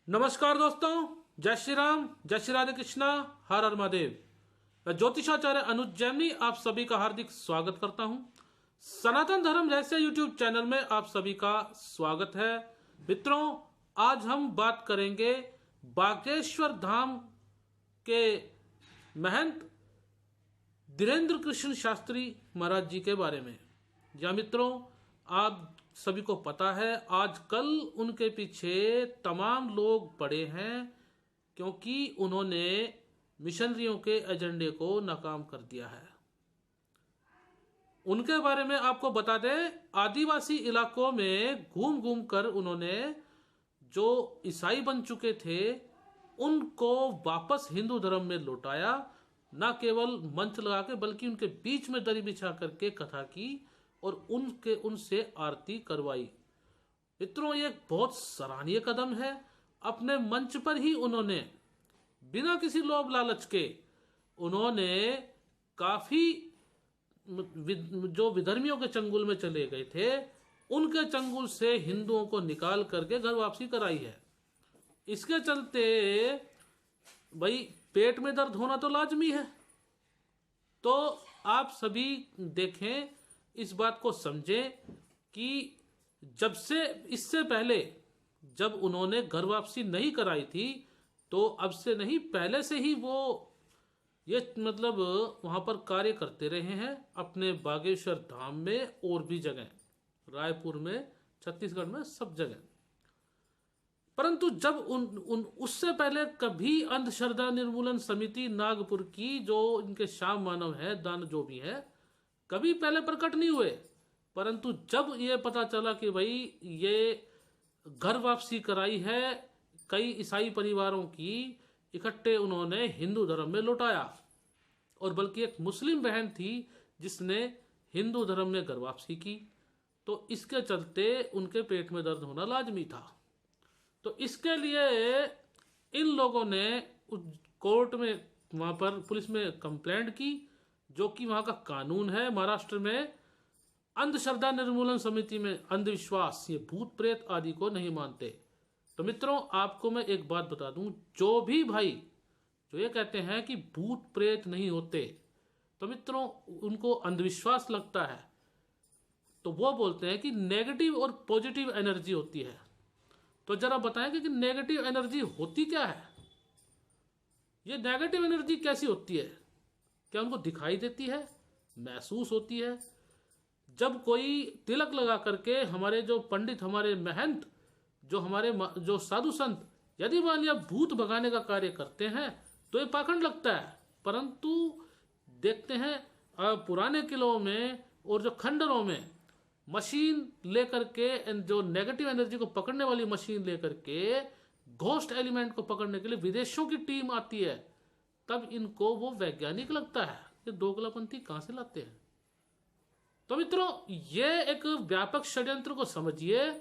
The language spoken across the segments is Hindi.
नमस्कार दोस्तों, जय श्री राम, जय श्री राधे कृष्णा, हर हर महादेव। मैं ज्योतिषाचार्य अनुज जैमिनी आप सभी का हार्दिक स्वागत करता हूं। सनातन धर्म रहस्य यूट्यूब चैनल में आप सभी का स्वागत है। मित्रों, आज हम बात करेंगे बागेश्वर धाम के महंत धीरेन्द्र कृष्ण शास्त्री महाराज जी के बारे में। या मित्रों, आप सभी को पता है आजकल उनके पीछे तमाम लोग पड़े हैं, क्योंकि उन्होंने मिशनरियों के एजेंडे को नाकाम कर दिया है। उनके बारे में आपको बता दें, आदिवासी इलाकों में घूम घूम कर उन्होंने जो ईसाई बन चुके थे उनको वापस हिंदू धर्म में लौटाया। न केवल मंच लगा के बल्कि उनके बीच में दरी बिछा करके कथा की और उनसे आरती करवाई। मित्रों, ये एक बहुत सराहनीय कदम है। अपने मंच पर ही उन्होंने बिना किसी लोभ लालच के उन्होंने काफी जो विधर्मियों के चंगुल में चले गए थे उनके चंगुल से हिंदुओं को निकाल करके घर वापसी कराई है। इसके चलते भाई पेट में दर्द होना तो लाजमी है। तो आप सभी देखें, इस बात को समझें कि जब से इससे पहले जब उन्होंने घर वापसी नहीं कराई थी तो अब से नहीं पहले से ही वो ये मतलब वहां पर कार्य करते रहे हैं अपने बागेश्वर धाम में और भी जगह, रायपुर में, छत्तीसगढ़ में, सब जगह। परंतु जब उससे पहले कभी अंधश्रद्धा निर्मूलन समिति नागपुर की जो इनके श्याम मानव है, दान जो भी है, कभी पहले प्रकट नहीं हुए। परंतु जब ये पता चला कि भाई ये घर वापसी कराई है कई ईसाई परिवारों की, इकट्ठे उन्होंने हिंदू धर्म में लौटाया। और बल्कि एक मुस्लिम बहन थी जिसने हिंदू धर्म में घर वापसी की, तो इसके चलते उनके पेट में दर्द होना लाजमी था। तो इसके लिए इन लोगों ने कोर्ट में, वहां पर पुलिस में कंप्लेंट की, जो कि वहां का कानून है महाराष्ट्र में। अंधश्रद्धा निर्मूलन समिति में अंधविश्वास, ये भूत प्रेत आदि को नहीं मानते। तो मित्रों, आपको मैं एक बात बता दूं, जो भी भाई जो ये कहते हैं कि भूत प्रेत नहीं होते, तो मित्रों उनको अंधविश्वास लगता है। तो वो बोलते हैं कि नेगेटिव और पॉजिटिव एनर्जी होती है। तो जरा बताएं कि नेगेटिव एनर्जी होती क्या है? ये नेगेटिव एनर्जी कैसी होती है? क्या उनको दिखाई देती है, महसूस होती है? जब कोई तिलक लगा करके हमारे जो पंडित, हमारे महंत, जो हमारे जो साधु संत यदि मान लिया भूत भगाने का कार्य करते हैं तो ये पाखंड लगता है। परंतु देखते हैं पुराने किलों में और जो खंडरों में मशीन लेकर के, जो नेगेटिव एनर्जी को पकड़ने वाली मशीन लेकर के घोस्ट एलिमेंट को पकड़ने के लिए विदेशों की टीम आती है, तब इनको वो वैज्ञानिक लगता है। ये दोगलापंथी कहां से लाते हैं? तो मित्रों, ये एक व्यापक षड्यंत्र को समझिए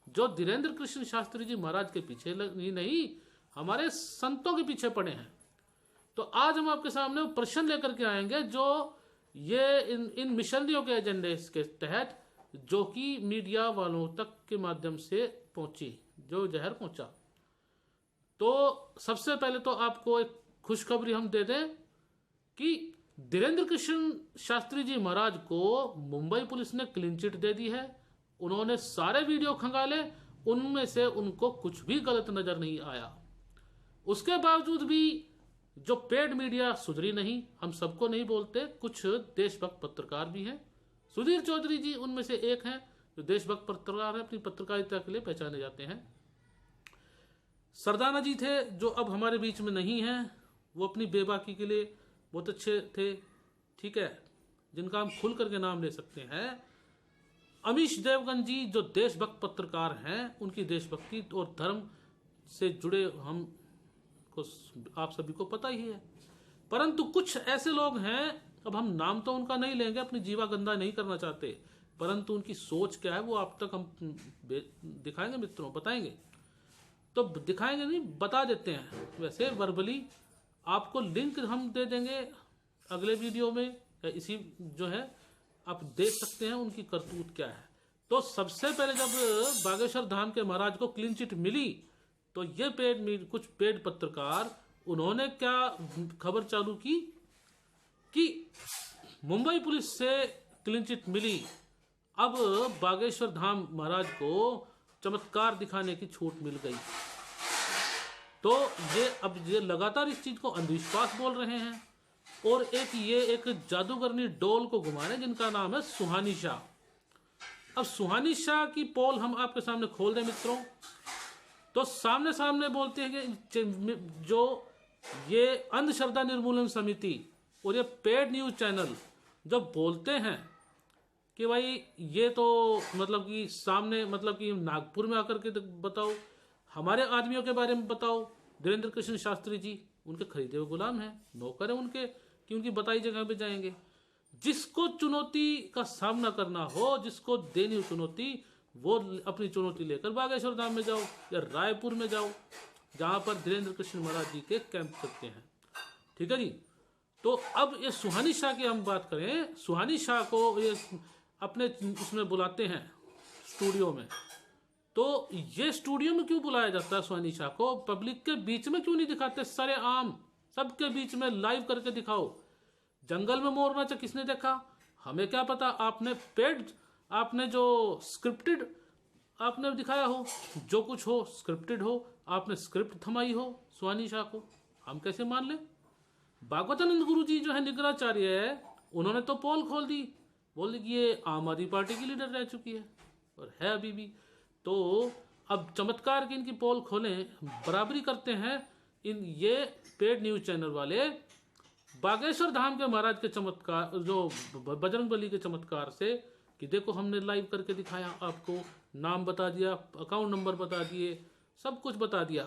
जो धीरेन्द्र कृष्ण शास्त्री जी महाराज के पीछे नहीं, हमारे संतों के पीछे पड़े हैं। तो आज हम आपके सामने प्रश्न लेकर के आएंगे जो ये इन मिशनरियों के एजेंडे के तहत, जो कि मीडिया वालों तक के माध्यम से पहुंची, जो जहर पहुंचा। तो सबसे पहले तो आपको एक खुशखबरी हम दे दें कि धीरेन्द्र कृष्ण शास्त्री जी महाराज को मुंबई पुलिस ने क्लीन चिट दे दी है। उन्होंने सारे वीडियो खंगाले, उनमें से उनको कुछ भी गलत नजर नहीं आया। उसके बावजूद भी जो पेड मीडिया सुधरी नहीं, हम सबको नहीं बोलते, कुछ देशभक्त पत्रकार भी हैं। सुधीर चौधरी जी उनमें से एक हैं जो देशभक्त पत्रकार हैं, अपनी पत्रकारिता के लिए पहचाने जाते हैं। सरदाना जी थे जो अब हमारे बीच में नहीं हैं, वो अपनी बेबाकी के लिए बहुत अच्छे थे, ठीक है, जिनका हम खुल करके नाम ले सकते हैं। अमीश देवगन जी जो देशभक्त पत्रकार हैं, उनकी देशभक्ति और धर्म से जुड़े हम को आप सभी को पता ही है। परंतु कुछ ऐसे लोग हैं, अब हम नाम तो उनका नहीं लेंगे, अपनी जीवा गंदा नहीं करना चाहते, परंतु उनकी सोच क्या है वो आप तक हम दिखाएंगे मित्रों, बताएंगे। तो दिखाएंगे नहीं, बता देते हैं वैसे वर्बली। आपको लिंक हम दे देंगे अगले वीडियो में, या इसी जो है आप देख सकते हैं उनकी करतूत क्या है। तो सबसे पहले जब बागेश्वर धाम के महाराज को क्लीन चिट मिली तो ये कुछ पेड पत्रकार उन्होंने क्या खबर चालू की कि मुंबई पुलिस से क्लीन चिट मिली, अब बागेश्वर धाम महाराज को चमत्कार दिखाने की छूट मिल गई। तो ये लगातार इस चीज को अंधविश्वास बोल रहे हैं। और एक जादूगरनी डोल को घुमा रहे हैं जिनका नाम है सुहानी शाह। अब सुहानी शाह की पोल हम आपके सामने खोल दें मित्रों, तो सामने सामने बोलते हैं कि जो ये अंधश्रद्धा निर्मूलन समिति और ये पेड न्यूज चैनल जब बोलते हैं कि भाई ये तो मतलब कि सामने मतलब कि नागपुर में आकर के बताओ, हमारे आदमियों के बारे में बताओ, धीरेन्द्र कृष्ण शास्त्री जी उनके खरीदे हुए गुलाम हैं, नौकर हैं उनके, कि उनकी बताई जगह पे जाएंगे। जिसको चुनौती का सामना करना हो, जिसको देनी हो चुनौती, वो अपनी चुनौती लेकर बागेश्वर धाम में जाओ या रायपुर में जाओ, जहां पर धीरेन्द्र कृष्ण महाराज जी के कैंप करते हैं। ठीक है जी। तो अब ये सुहानी शाह की हम बात करें, सुहानी शाह को ये अपने उसमें बुलाते हैं स्टूडियो में, तो ये स्टूडियो में क्यों बुलाया जाता है सुहानी शाह को? पब्लिक के बीच में क्यों नहीं दिखाते? सारे आम सबके बीच में लाइव करके दिखाओ। जंगल में मोर नाचा किसने देखा? हमें क्या पता। आपने जो स्क्रिप्टेड आपने दिखाया हो, जो कुछ हो स्क्रिप्टेड हो, आपने स्क्रिप्ट थमाई हो सुहानी शाह को, हम कैसे मान ले? भागवतानंद गुरु जी जो है निगराचार्य है, उन्होंने तो पोल खोल दी, बोल दी कि ये आम आदमी पार्टी की लीडर रह चुकी है और है अभी भी। तो अब चमत्कार की इनकी पोल खोलें, बराबरी करते हैं ये पेड न्यूज चैनल वाले बागेश्वर धाम के महाराज के चमत्कार, जो बजरंग बली के चमत्कार से, कि देखो हमने लाइव करके दिखाया, आपको नाम बता दिया, अकाउंट नंबर बता दिए, सब कुछ बता दिया।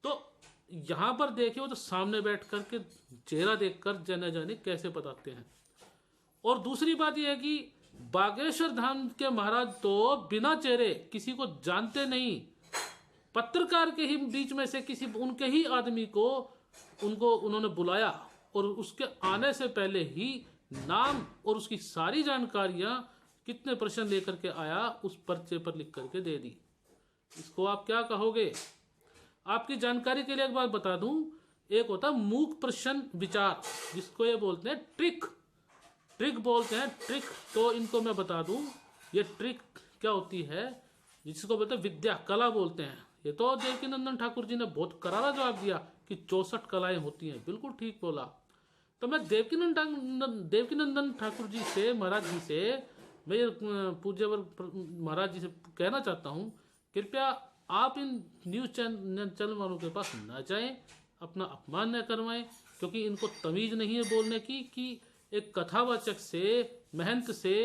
तो यहाँ पर देखिए वो तो सामने बैठ कर के चेहरा देखकर जाने जाने कैसे बताते हैं। और दूसरी बात यह है कि बागेश्वर धाम के महाराज तो बिना चेहरे किसी को जानते नहीं, पत्रकार के ही बीच में से किसी उनके ही आदमी को उन्होंने बुलाया और उसके आने से पहले ही नाम और उसकी सारी जानकारियां कितने प्रश्न लेकर के आया उस पर्चे पर लिख करके दे दी। इसको आप क्या कहोगे? आपकी जानकारी के लिए एक बात बता दूं, एक होता है मूक प्रश्न विचार, जिसको ये बोलते हैं ट्रिक बोलते हैं ट्रिक। तो इनको मैं बता दूं ये ट्रिक क्या होती है, जिसको बोलते हैं विद्या कला बोलते हैं। ये तो देवकीनंदन ठाकुर जी ने बहुत करारा जवाब दिया कि 64 कलाएं होती हैं, बिल्कुल ठीक बोला। तो मैं देवकीनंदन ठाकुर जी से, महाराज जी से, मैं पूज्यवर महाराज जी से कहना चाहता हूँ, कृपया आप इन न्यूज चैनल वालों के पास न जाएं, अपना अपमान न करवाएं, क्योंकि इनको तमीज नहीं है बोलने की कि एक कथावाचक से, महंत से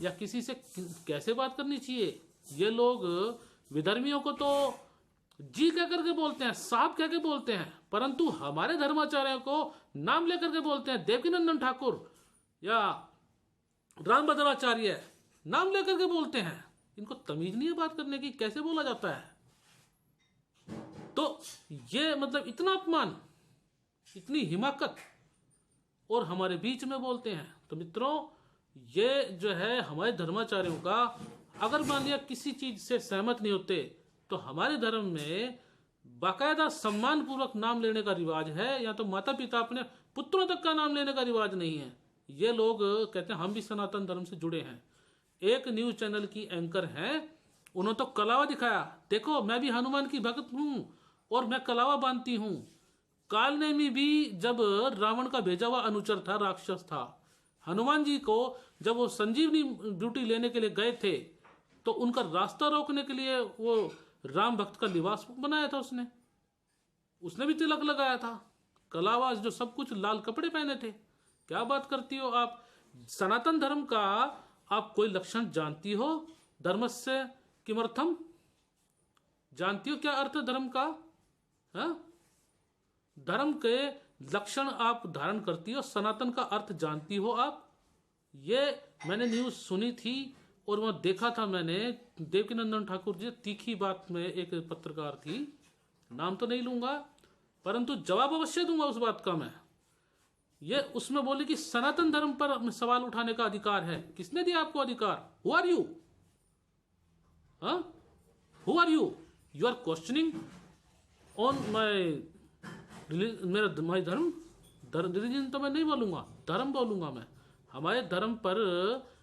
या किसी से कैसे बात करनी चाहिए। ये लोग विधर्मियों को तो जी कह करके बोलते हैं, साहब कह के बोलते हैं, परंतु हमारे धर्माचार्यों को नाम लेकर के बोलते हैं, देवकीनंदन ठाकुर या रामभद्राचार्य नाम लेकर के बोलते हैं। इनको तमीज नहीं है बात करने की, कैसे बोला जाता है? तो ये मतलब इतना अपमान, इतनी हिमाकत, और हमारे बीच में बोलते हैं। तो मित्रों, ये जो है हमारे धर्माचार्यों का, अगर मान लिया किसी चीज से सहमत नहीं होते तो हमारे धर्म में बाकायदा सम्मान पूर्वक नाम लेने का रिवाज है, या तो माता पिता अपने पुत्रों तक का नाम लेने का रिवाज नहीं है। ये लोग कहते हैं हम भी सनातन धर्म से जुड़े हैं। एक न्यूज चैनल की एंकर हैं, उन्होंने तो कलावा दिखाया, देखो मैं भी हनुमान की भक्त हूं और मैं कलावा बांधती हूं। कालनेमी भी जब रावण का भेजा हुआ अनुचर था, राक्षस था, हनुमान जी को जब वो संजीवनी ड्यूटी लेने के लिए गए थे तो उनका रास्ता रोकने के लिए वो राम भक्त का लिबास बनाया था, उसने भी तिलक लगाया था, कलावा जो सब कुछ लाल कपड़े पहने थे। क्या बात करती हो आप? सनातन धर्म का आप कोई लक्षण जानती हो? धर्मस्य किमर्थम, जानती हो क्या अर्थ धर्म का? हाँ, धर्म के लक्षण आप धारण करती हो, सनातन का अर्थ जानती हो आप? ये मैंने न्यूज सुनी थी और वह देखा था मैंने, देवकीनंदन ठाकुर जी, तीखी बात में एक पत्रकार थी, नाम तो नहीं लूंगा परंतु जवाब अवश्य दूंगा उस बात का मैं। ये उसमें बोली कि सनातन धर्म पर सवाल उठाने का अधिकार है। किसने दिया आपको अधिकार? Who are you? Who are you? You are questioning on my dharma. Religion तो मैं नहीं बोलूँगा, धर्म बोलूँगा मैं। हमारे धर्म पर,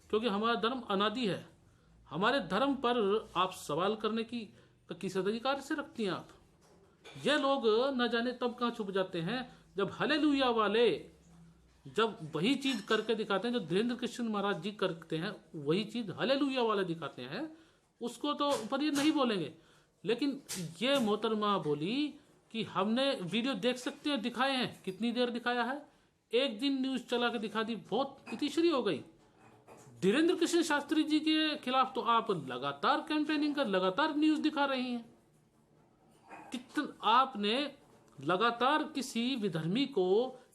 क्योंकि हमारा धर्म अनादि है, हमारे धर्म पर आप सवाल करने की किस अधिकार से रखती हैं आप? ये लोग न जाने तब कहाँ छुप जाते हैं जब हालेलुया वाले जब वही चीज करके दिखाते हैं जो धीरेन्द्र कृष्ण महाराज जी करते हैं, वही चीज हालेलुया वाले दिखाते हैं, उसको तो पर ये नहीं बोलेंगे। लेकिन ये मोहतरमा बोली कि हमने वीडियो देख सकते हैं, दिखाए हैं। कितनी देर दिखाया है? एक दिन न्यूज चला के दिखा दी, बहुत इतिश्री हो गई। धीरेन्द्र कृष्ण शास्त्री जी के खिलाफ तो आप लगातार कैंपेनिंग कर, लगातार न्यूज दिखा रही हैं। कितना आपने लगातार किसी विधर्मी को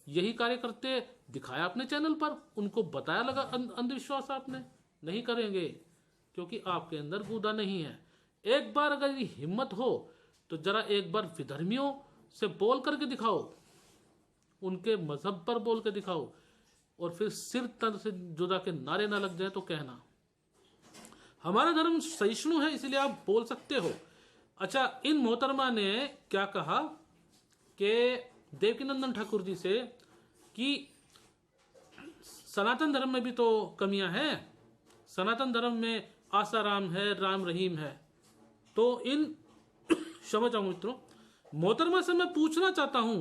यही कार्य करते दिखाया अपने चैनल पर, उनको बताया लगा अंधविश्वास आपने नहीं करेंगे क्योंकि आपके अंदर गूदा नहीं है। एक बार अगर ये हिम्मत हो तो जरा एक बार विधर्मियों से बोल करके दिखाओ, उनके मजहब पर बोल के दिखाओ, और फिर सिर तन से जुदा के नारे ना लग जाए तो कहना। हमारा धर्म सहिष्णु है इसलिए आप बोल सकते हो। अच्छा, इन मोहतरमा ने क्या कहा कि देवकीनंदन ठाकुर जी से कि सनातन धर्म में भी तो कमियां हैं, सनातन धर्म में आसाराम है, राम रहीम है। तो इन क्षमा चाहूँ मित्रों, मोहतरमा से मैं पूछना चाहता हूं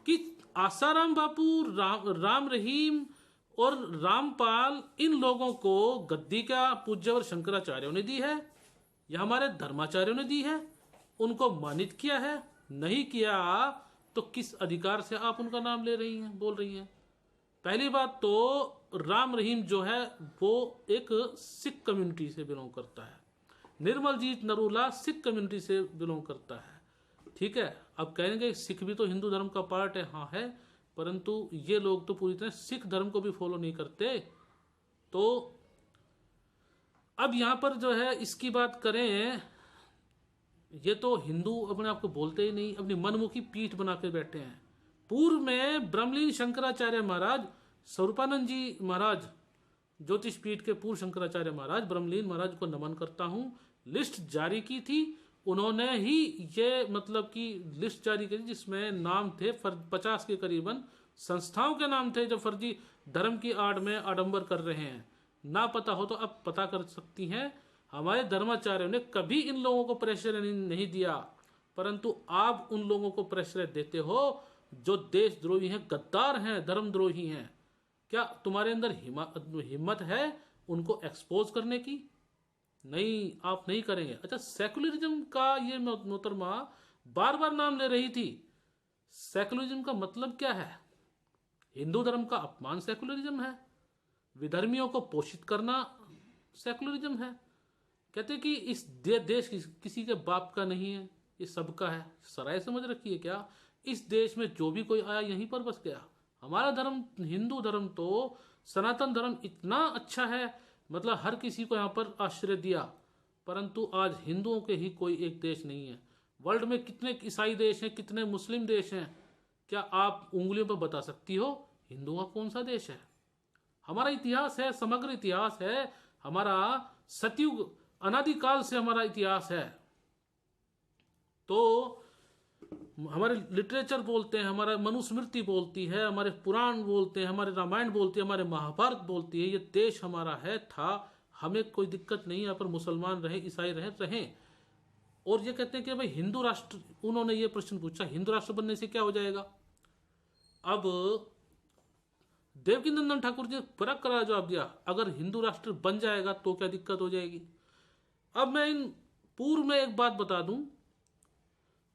कि आसाराम बापू, राम रहीम और रामपाल, इन लोगों को गद्दी क्या पूज्यवर शंकराचार्यों ने दी है या हमारे धर्माचार्यों ने दी है? उनको मानित किया है? नहीं किया तो किस अधिकार से आप उनका नाम ले रही हैं, बोल रही हैं? पहली बात तो राम रहीम जो है वो एक सिख कम्युनिटी से बिलोंग करता है, निर्मलजीत नरूला सिख कम्युनिटी से बिलोंग करता है। ठीक है, अब कहेंगे सिख भी तो हिंदू धर्म का पार्ट है। हाँ है, परंतु ये लोग तो पूरी तरह सिख धर्म को भी फॉलो नहीं करते। तो अब यहां पर जो है इसकी बात करें, ये तो हिंदू अपने आप को बोलते ही नहीं, अपनी मनमुखी पीठ बना के बैठे हैं। पूर्व में ब्रह्मलीन शंकराचार्य महाराज, स्वरूपानंद जी महाराज, ज्योतिष पीठ के पूर्व शंकराचार्य महाराज, ब्रह्मलीन महाराज को नमन करता हूं, लिस्ट जारी की थी उन्होंने ही। ये मतलब कि लिस्ट जारी की जिसमें नाम थे 50 के करीबन संस्थाओं के नाम थे जो फर्जी धर्म की आड़ में आडंबर कर रहे हैं। ना पता हो तो अब पता कर सकती हैं। हमारे धर्माचार्यों ने कभी इन लोगों को प्रेशर नहीं दिया, परंतु आप उन लोगों को प्रेशर देते हो जो देशद्रोही हैं, गद्दार हैं, धर्मद्रोही हैं। क्या तुम्हारे अंदर हिम्मत है उनको एक्सपोज करने की? नहीं, आप नहीं करेंगे। अच्छा, सेकुलरिज्म का ये मोहतरमा बार बार नाम ले रही थी। सेकुलरिज्म का मतलब क्या है? हिंदू धर्म का अपमान सेकुलरिज्म है, विधर्मियों को पोषित करना सेकुलरिज्म है। कहते कि इस देश किसी के बाप का नहीं है, ये सबका है। सराय समझ रखी है क्या? इस देश में जो भी कोई आया यहीं पर बस गया। हमारा धर्म, हिंदू धर्म तो, सनातन धर्म इतना अच्छा है, मतलब हर किसी को यहाँ पर आश्रय दिया। परंतु आज हिंदुओं के ही कोई एक देश नहीं है। वर्ल्ड में कितने ईसाई देश हैं, कितने मुस्लिम देश हैं? क्या आप उंगलियों पर बता सकती हो हिंदुओं का कौन सा देश है? हमारा इतिहास है, समग्र इतिहास है, हमारा सतयुग अनादिकाल से हमारा इतिहास है। तो हमारे लिटरेचर बोलते हैं, हमारा मनुस्मृति बोलती है, हमारे पुराण बोलते हैं, हमारे रामायण बोलती है, हमारे महाभारत बोलती है। ये देश हमारा है, था, हमें कोई दिक्कत नहीं है यहाँ पर मुसलमान रहे, ईसाई रहें। और ये कहते हैं कि भाई हिंदू राष्ट्र, उन्होंने ये प्रश्न पूछा हिंदू राष्ट्र बनने से क्या हो जाएगा? अब देवकीनंदन ठाकुर जी परख करा जवाब दिया, अगर हिंदू राष्ट्र बन जाएगा तो क्या दिक्कत हो जाएगी? अब मैं इन पूर्व में एक बात बता दूं,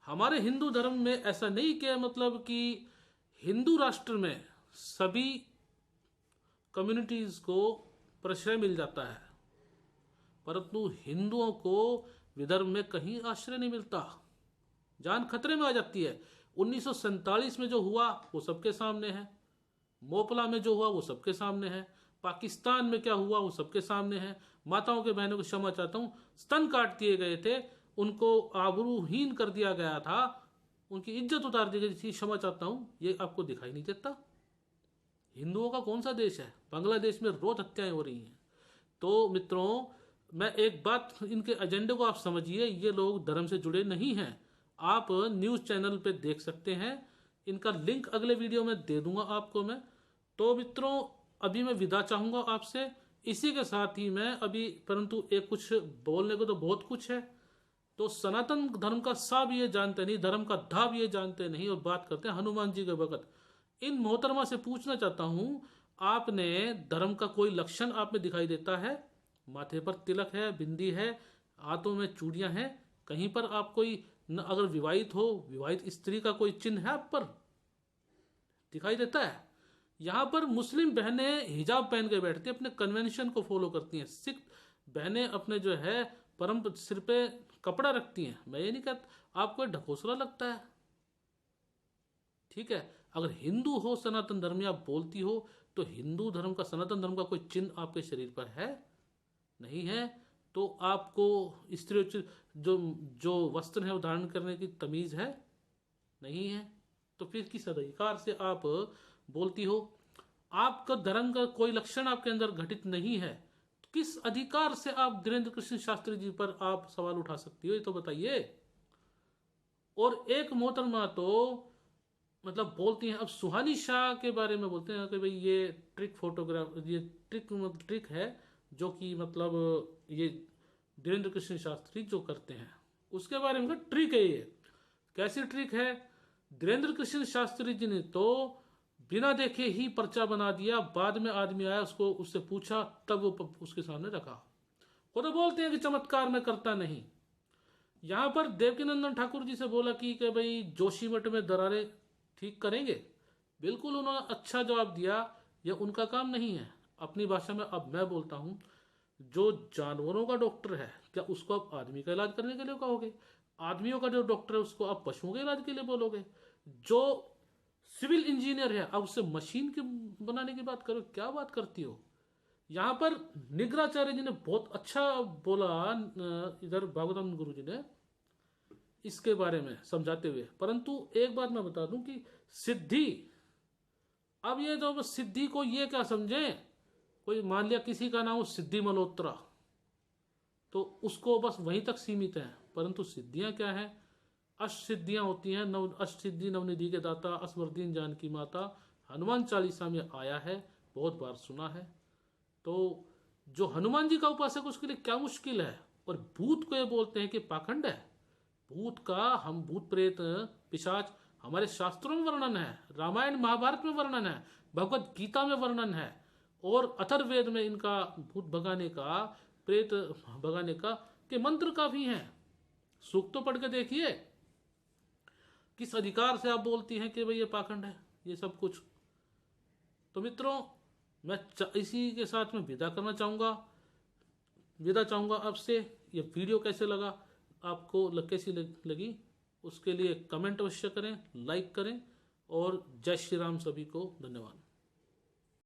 हमारे हिंदू धर्म में ऐसा नहीं कि मतलब कि हिंदू राष्ट्र में सभी कम्युनिटीज को प्रश्रय मिल जाता है, परंतु हिंदुओं को विदर्भ में कहीं आश्रय नहीं मिलता, जान खतरे में आ जाती है। 1947 में जो हुआ वो सबके सामने है, मोपला में जो हुआ वो सबके सामने है, पाकिस्तान में क्या हुआ वो सबके सामने है। माताओं के बहनों को क्षमा चाहता हूँ, स्तन काट दिए गए थे, उनको आबरूहीन कर दिया गया था, उनकी इज्जत उतार दी गई थी, क्षमा चाहता हूँ। ये आपको दिखाई नहीं देता? हिंदुओं का कौन सा देश है? बांग्लादेश में रोज हत्याएं हो रही हैं। तो मित्रों, मैं एक बात, इनके एजेंडे को आप समझिए, ये लोग धर्म से जुड़े नहीं हैं। आप न्यूज़ चैनल पे देख सकते हैं, इनका लिंक अगले वीडियो में दे दूंगा आपको मैं। तो मित्रों, अभी मैं विदा चाहूँगा आपसे। इसी के साथ ही मैं अभी, परंतु एक कुछ बोलने को तो बहुत कुछ है, तो सनातन धर्म का सा भी ये जानते नहीं, धर्म का धा भी ये जानते नहीं, और बात करते हैं हनुमान जी के भगत। इन मोहतरमा से पूछना चाहता हूँ, आपने धर्म का कोई लक्षण आप में दिखाई देता है? माथे पर तिलक है, बिंदी है, हाथों में चूड़ियां हैं, कहीं पर आप कोई न, अगर विवाहित हो, विवाहित स्त्री का कोई चिन्ह है आप पर दिखाई देता है? यहाँ पर मुस्लिम बहनें हिजाब पहन के बैठती हैं, अपने कन्वेंशन को फॉलो करती हैं। सिख बहनें अपने जो है परम सिर पे कपड़ा रखती हैं। मैं ये नहीं कहता आपको ढकोसला लगता है, ठीक है। अगर हिंदू हो, सनातन धर्म आप बोलती हो, तो हिंदू धर्म का, सनातन धर्म का कोई चिन्ह आपके शरीर पर है? नहीं है। तो आपको स्त्री जो जो वस्त्र है वो धारण करने की तमीज है? नहीं है। तो फिर किस अधिकार से आप बोलती हो? आपका धर्म का कोई लक्षण आपके अंदर घटित नहीं है, तो किस अधिकार से आप धीरेन्द्र कृष्ण शास्त्री जी पर आप सवाल उठा सकती हो, ये तो बताइए। और एक मोहतरमा तो मतलब बोलती हैं, अब सुहानी शाह के बारे में बोलते हैं कि भाई ये ट्रिक फोटोग्राफ, ये ट्रिक है जो कि मतलब ये धीरेन्द्र कृष्ण शास्त्री जो करते हैं उसके बारे में ट्रिक है। ये कैसी ट्रिक है? धीरेन्द्र कृष्ण शास्त्री जी ने तो बिना देखे ही पर्चा बना दिया, बाद में आदमी आया, उसको उससे पूछा, तब वो उसके सामने रखा। वो तो बोलते हैं कि चमत्कार में करता नहीं। यहाँ पर देवकीनंदन ठाकुर जी से बोला कि भाई जोशीमठ में दरारें ठीक करेंगे, बिल्कुल उन्होंने अच्छा जवाब दिया, यह उनका काम नहीं है। अपनी भाषा में अब मैं बोलता हूँ, जो जानवरों का डॉक्टर है, क्या उसको आप आदमी का इलाज करने के लिए कहोगे? आदमियों का जो डॉक्टर है उसको आप पशुओं के इलाज के लिए बोलोगे? जो सिविल इंजीनियर है आप उससे मशीन के बनाने की बात करो? क्या बात करती हो? यहाँ पर निग्राचार्य जी ने बहुत अच्छा बोला, इधर भागवतम गुरु जी ने इसके बारे में समझाते हुए। परंतु एक बात मैं बता दूं कि सिद्धि, अब ये जो सिद्धि को ये क्या समझे, कोई मान लिया किसी का नाम सिद्धि मल्होत्रा, तो उसको बस वहीं तक सीमित है। परंतु सिद्धियां क्या है? अष्ट सिद्धियां होती हैं, अष्ट सिद्धि नवनिधि के दाता, असवरदीन जानकी माता, हनुमान चालीसा में आया है, बहुत बार सुना है। तो जो हनुमान जी का उपासक उसके लिए क्या मुश्किल है? और भूत को ये बोलते हैं कि पाखंड है। भूत का, हम भूत प्रेत पिशाच हमारे शास्त्रों में वर्णन है, रामायण महाभारत में वर्णन है, भगवत गीता में वर्णन है, और अथर्ववेद में इनका भूत भगाने का, प्रेत भगाने का के मंत्र काफी हैं। सूक्त तो पढ़ के देखिए। किस अधिकार से आप बोलती हैं कि भाई ये पाखंड है, ये सब कुछ? तो मित्रों, मैं इसी के साथ में विदा चाहूँगा आपसे। ये वीडियो कैसे लगा आपको, कैसी लगी, उसके लिए कमेंट अवश्य करें, लाइक करें, और जय श्री राम। सभी को धन्यवाद।